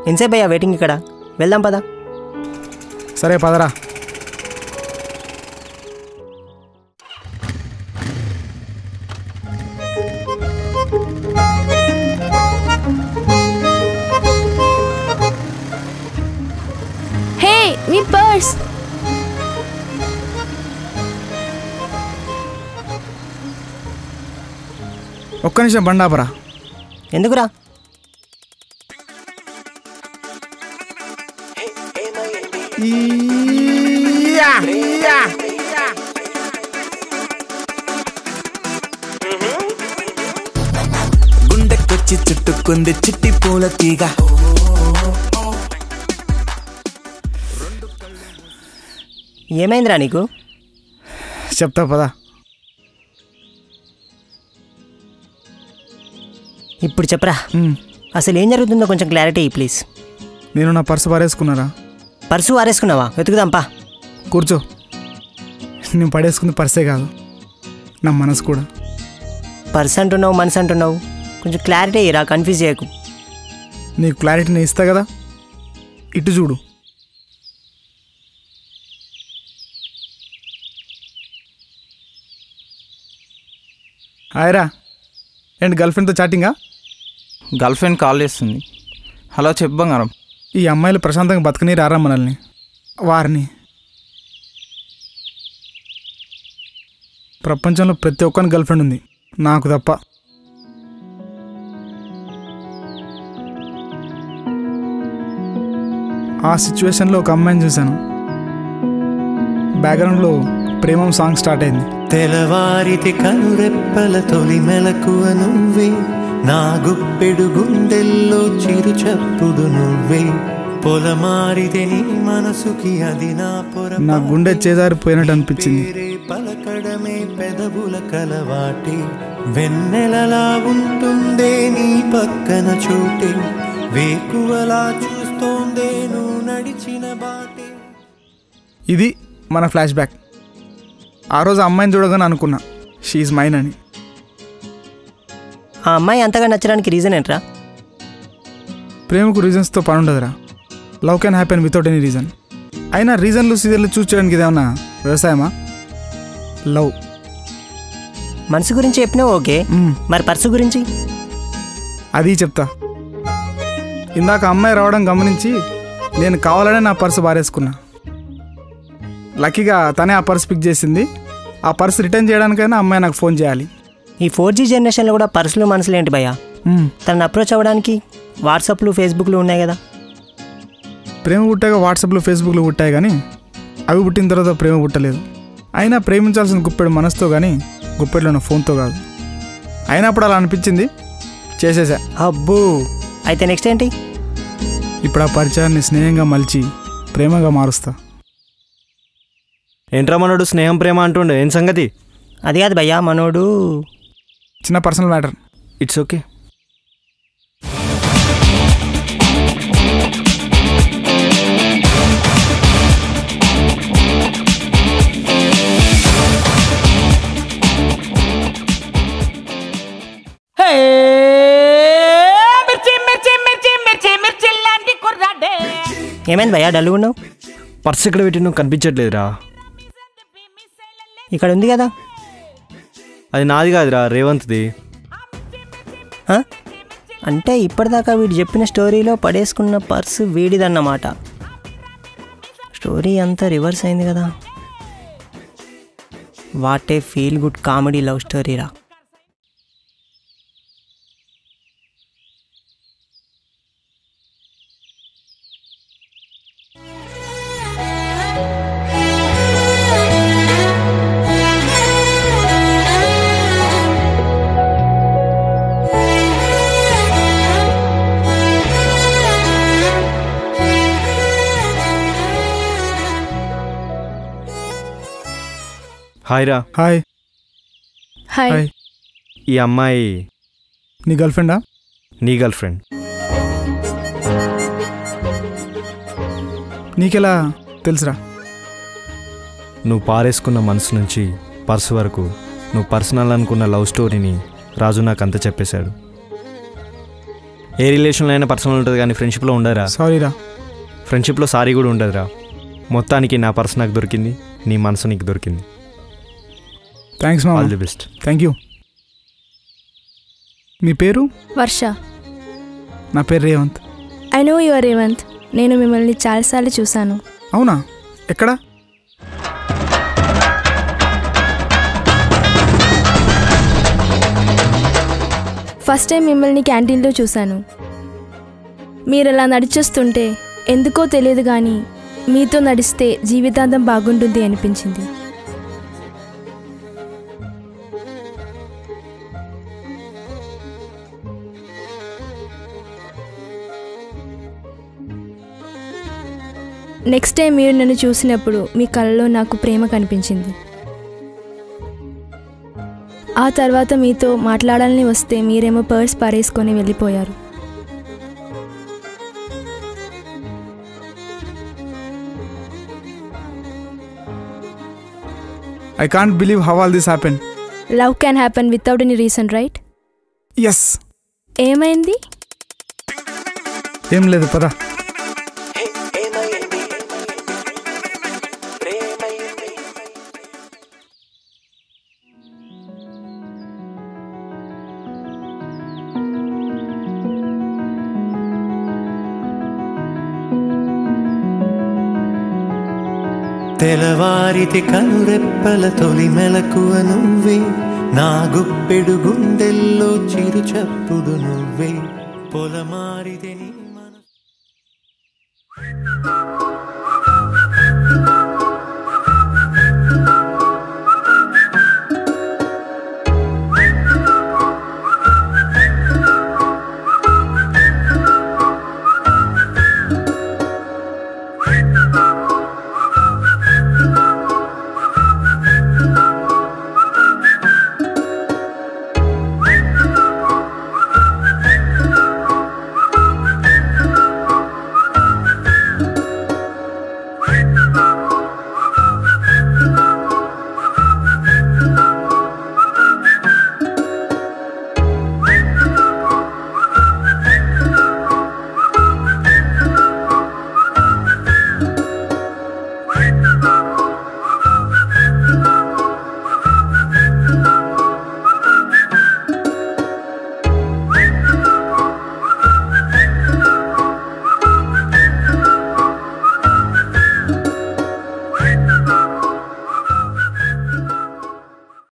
ఎంతసేపు భయ్యా వెయిటింగ్ ఇక్కడ? వెళ్దాం పదా. సరే పదరా. హే మీ పర్స్. ఒక్క నిమిషం బండాపరా. ఎందుకురా? గుండెకొచ్చి చుట్టుకుంది చిట్టి పూల తీగ. ఏమైందిరా నీకు? చెప్తా పదా. ఇప్పుడు చెప్పరా, అసలు ఏం జరుగుతుందో కొంచెం క్లారిటీ ప్లీజ్. నేను నా పర్సు పారేసుకున్నారా? పర్సు వారేసుకున్నావా? వెతుకుదాంపా. కూర్చో. నేను పడేసుకుంది పర్సే కాదు, నా మనసు కూడా. పర్స్ అంటున్నావు, మనసు అంటున్నావు, కొంచెం క్లారిటీ ఇరా, కన్ఫ్యూజ్ చేయకు. నీకు క్లారిటీ నేను ఇస్తా కదా, ఇటు చూడు. హాయ్రా. ఏంటి గర్ల్ఫ్రెండ్తో చాటింగా? గర్ల్ఫ్రెండ్ కాల్ చేస్తుంది. హలో చెప్పు బంగారం. ఈ అమ్మాయిలు ప్రశాంతంగా బతకని రారా మనల్ని, వారిని. ప్రపంచంలో ప్రతి ఒక్కరి గర్ల్ఫ్రెండ్ ఉంది, నాకు తప్ప. ఆ సిచ్యువేషన్లో ఒక అమ్మాయిని చూశాను. బ్యాక్గ్రౌండ్లో ప్రేమం సాంగ్ స్టార్ట్ అయింది. తెల్లవారితి కనురెప్పల తొలి మెలకువ నువ్వే, నా గుప్పెడు గుండెల్లో చిరు చప్పుడు నువ్వే, పొలమారితే నీ మనసుకి అది నా పొర. నా గుండె చేదారిపోయినట్టు అనిపించింది. పలకడమే పెదవుల కలవాటి, వెన్నెలలా ఉంటుందే నీ పక్కన చోటే, వేకువలా చూస్తోందే నువ్వు నడిచిన బాటే. ఇది మన ఫ్లాష్ బ్యాక్. ఆ రోజు అమ్మాయిని చూడగానే అనుకున్నా షీఈ్ మైన్ అని. ఆ అమ్మాయి అంతగా నచ్చడానికి రీజన్ ఏంట్రా? ప్రేమకు రీజన్స్తో పని ఉండదురా. Love can happen without any reason. అయినా రీజన్లు సీజన్లు చూస్ చేయడానికి ఇదేమన్నా వ్యవసాయమా? లవ్. మనసు గురించి చెప్పినావు ఓకే, మరి పర్సు గురించి? అది చెప్తా. ఇందాక అమ్మాయి రావడం గమనించి నేను కావాలనే నా పర్సు బారేసుకున్నా. లక్కీగా తనే ఆ పర్స్ పిక్ చేసింది. ఆ పర్స్ రిటర్న్ చేయడానికైనా అమ్మాయి నాకు ఫోన్ చేయాలి. ఈ 4G జనరేషన్లో కూడా పర్సులు మనసులు ఏంటి భయ్యా? తనని అప్రోచ్ అవ్వడానికి వాట్సాప్లు ఫేస్బుక్లు ఉన్నాయి కదా. ప్రేమ పుట్టాక వాట్సాప్లో ఫేస్బుక్లో పుట్టాయి, కానీ అవి పుట్టిన తర్వాత ప్రేమ పుట్టలేదు. అయినా ప్రేమించాల్సిన గుప్పెడు మనసుతో కానీ గుప్పెట్లో ఉన్న ఫోన్తో కాదు. అయినప్పుడు అలా అనిపించింది, చేసేసా. అబ్బో, అయితే నెక్స్ట్ ఏంటి? ఇప్పుడు ఆ పరిచయాన్ని స్నేహంగా మలిచి ప్రేమగా మారుస్తా. ఏంట్రా మనోడు స్నేహం ప్రేమ అంటుండే, ఏం సంగతి? అది కాదు భయ్యా, మనోడు చిన్న పర్సనల్ మ్యాటర్. It's okay. ఏమైంది భయ్యా, డల్గా ఉన్నావు? పర్స్ ఎక్కడ పెట్టి నువ్వు కనిపించట్లేదురా. ఇక్కడ ఉంది కదా. అది నాది కాదురా, రేవంత్ది. అంటే ఇప్పటిదాకా వీడు చెప్పిన స్టోరీలో పడేసుకున్న పర్సు వీడిదన్నమాట. స్టోరీ అంతా రివర్స్ అయింది కదా. What a feel good comedy love స్టోరీరా. హాయ్ రా. హాయ్. హాయ్. ఈ అమ్మాయి నీ గర్ల్ఫ్రెండా? నీ గర్ల్ఫ్రెండ్. నీకెలా తెలుసురా? నువ్వు పారేసుకున్న మనసు నుంచి పర్సు వరకు నువ్వు పర్సనల్ అనుకున్న లవ్ స్టోరీని రాజు నాకు అంతా చెప్పేశాడు. ఏ రిలేషన్లో అయినా పర్సనల్ ఉంటుంది కానీ ఫ్రెండ్షిప్లో ఉండదురా. సారీరా. ఫ్రెండ్షిప్లో సారీ కూడా ఉండదురా. మొత్తానికి నా పర్స్ నాకు దొరికింది, నీ మనసు నీకు దొరికింది. థ్యాంక్స్ మామ. All the best. Thank you. మీ పేరు? వర్ష. నా పేరు Revanth. I know your Revanth. నేను మిమ్మల్ని చాలాసార్లు చూశాను. అవునా? ఎక్కడ? ఫస్ట్ టైం మిమ్మల్ని క్యాంటీన్లో చూశాను. మీరు అలా నడిచొస్తుంటే ఎందుకో తెలియదు కానీ మీతో నడిస్తే జీవితాంతం బాగుంటుంది అనిపించింది. నెక్స్ట్ టైం మీరు నన్ను చూసినప్పుడు మీ కళ్ళలో నాకు ప్రేమ కనిపించింది. ఆ తర్వాత మీతో మాట్లాడాలని వస్తే మీరేమో పర్స్ పారేసుకొని వెళ్ళిపోయారు. I can't believe how all this happened. Love can happen without any reason, right? Yes. ఏమైంది? ఏం లేదు, పద. తెలవారితి కనురెప్పల తొలి మెలకువ నువ్వే, నా గుప్పెడు గుండెల్లో చిరు చప్పుడు నువ్వే, పొలమారితే నీ